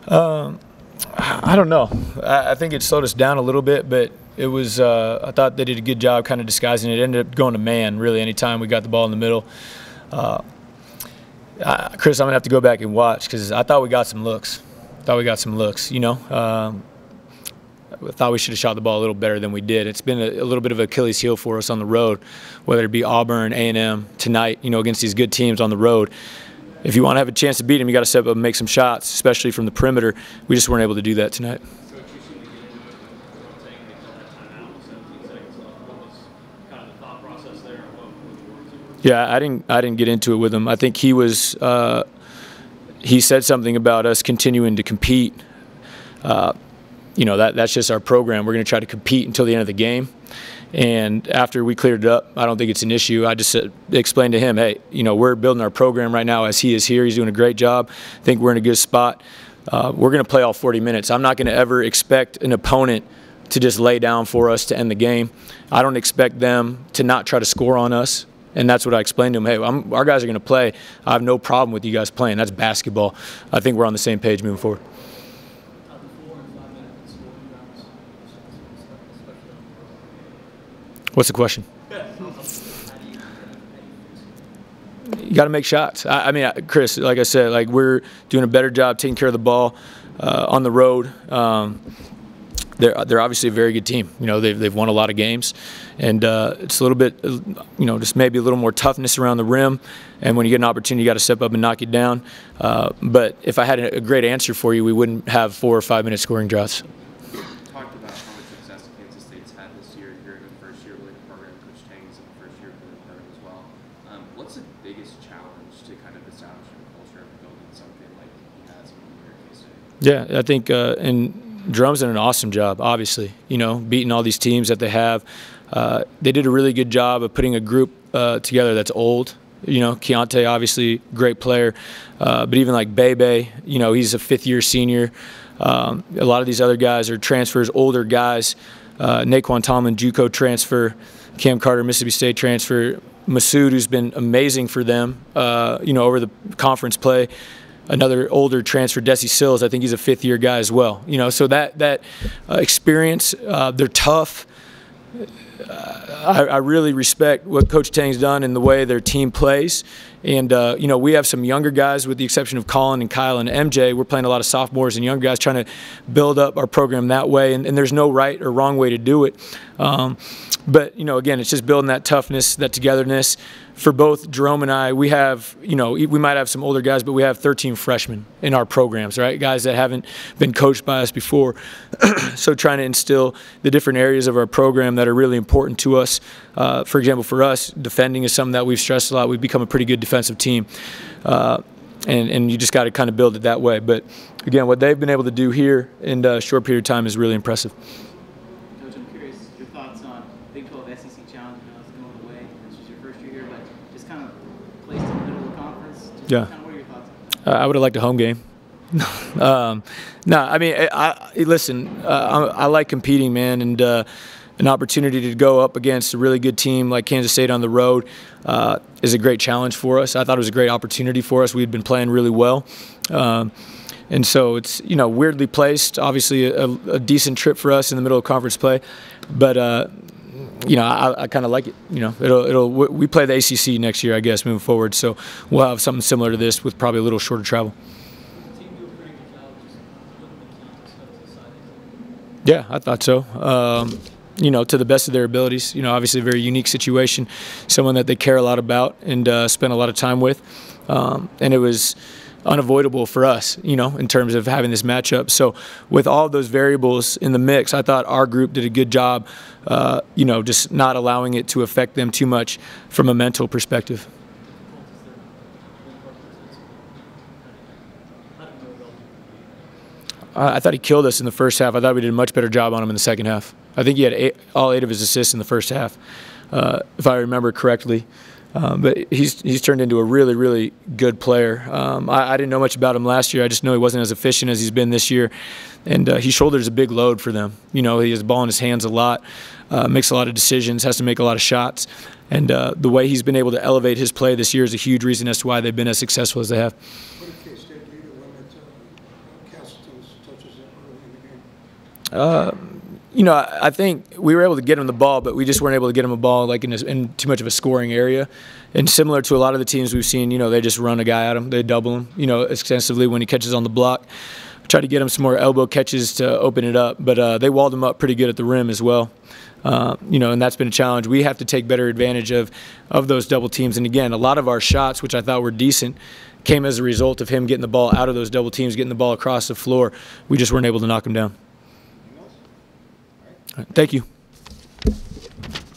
I don't know. I think it slowed us down a little bit, but it was. I thought they did a good job kind of disguising it. It ended up going to man really anytime we got the ball in the middle. Chris, I'm gonna have to go back and watch because I thought we got some looks. You know. I thought we should have shot the ball a little better than we did. It's been a little bit of Achilles heel for us on the road, whether it be Auburn, A&M, tonight, you know, against these good teams on the road. If you want to have a chance to beat them, you got to step up and make some shots, especially from the perimeter. We just weren't able to do that tonight. Yeah, I didn't get into it with him. I think he was he said something about us continuing to compete. You know, that's just our program. We're going to try to compete until the end of the game. And after we cleared it up, I don't think it's an issue. I just explained to him, hey, you know, we're building our program right now as he is here. He's doing a great job. I think we're in a good spot. We're going to play all 40 minutes. I'm not going to ever expect an opponent to just lay down for us to end the game. I don't expect them to not try to score on us. And that's what I explained to him. Hey, our guys are going to play. I have no problem with you guys playing. That's basketball. I think we're on the same page moving forward. What's the question? You got to make shots. I mean, Chris, like I said, like we're doing a better job taking care of the ball on the road. They're obviously a very good team. You know, they've won a lot of games, and it's a little bit, you know, just maybe a little more toughness around the rim. And when you get an opportunity, you got to step up and knock it down. But if I had a great answer for you, we wouldn't have 4 or 5 minute scoring droughts. Talked about how much success Kansas State's had this year. You're in the first year with the program. Coach Tang's in the first year with the program as well. What's the biggest challenge to kind of establishing a culture of building something like he has in K-State? Yeah, I think Drum's done an awesome job, obviously, you know, beating all these teams that they have. They did a really good job of putting a group together that's old. You know, Keontae, obviously, great player. But even like Bebe, you know, he's a 5th-year senior. A lot of these other guys are transfers, older guys. Naquan Tomlin, JUCO transfer. Cam Carter, Mississippi State transfer. Masood, who's been amazing for them, you know, over the conference play. Another older transfer, Desi Sills. I think he's a 5th-year guy as well. You know, so that experience, they're tough. I really respect what Coach Tang's done and the way their team plays. And, you know, we have some younger guys with the exception of Colin and Kyle and MJ. We're playing a lot of sophomores and younger guys trying to build up our program that way. And there's no right or wrong way to do it. But, you know, again, it's just building that toughness, that togetherness. For both Jerome and I, we have, you know, we might have some older guys, but we have 13 freshmen in our programs, right? Guys that haven't been coached by us before. So trying to instill the different areas of our program that are really important to us. For example, for us, defending is something that we've stressed a lot. We've become a pretty good defensive team. And you just got to kind of build it that way. But, again, what they've been able to do here in a short period of time is really impressive. Coach, I'm curious your thoughts on Big 12 SEC Challenge. I know it's going away. This was your first year here, but just kind of placed in the middle of the conference. Just Yeah. kind of what are your thoughts? I would have liked a home game. No, I mean, listen, I like competing, man, and an opportunity to go up against a really good team like Kansas State on the road is a great challenge for us. I thought it was a great opportunity for us. We'd been playing really well. And so it's, you know, weirdly placed, obviously a decent trip for us in the middle of conference play. But, you know, I kind of like it. You know, we play the ACC next year, I guess, moving forward. So we'll have something similar to this with probably a little shorter travel. Yeah, I thought so. You know, to the best of their abilities. You know, obviously a very unique situation, someone that they care a lot about and spend a lot of time with. And it was unavoidable for us, you know, in terms of having this matchup. So with all of those variables in the mix, I thought our group did a good job, you know, just not allowing it to affect them too much from a mental perspective. I thought he killed us in the first half. I thought we did a much better job on him in the second half. I think he had all 8 of his assists in the first half, if I remember correctly. But he's turned into a really, really good player. I didn't know much about him last year. I just know he wasn't as efficient as he's been this year. And he shoulders a big load for them. You know, he has the ball in his hands a lot, makes a lot of decisions, has to make a lot of shots. And the way he's been able to elevate his play this year is a huge reason as to why they've been as successful as they have. What did K-State leader limit Castleton's You know, I think we were able to get him the ball, but we just weren't able to get him a ball like in too much of a scoring area. And similar to a lot of the teams we've seen, you know, they just run a guy at him, they double him, you know, extensively when he catches on the block. Try to get him some more elbow catches to open it up, but they walled him up pretty good at the rim as well. You know, and that's been a challenge. We have to take better advantage of those double teams. And again, a lot of our shots, which I thought were decent, came as a result of him getting the ball out of those double teams, getting the ball across the floor. We just weren't able to knock him down. All right, thank you.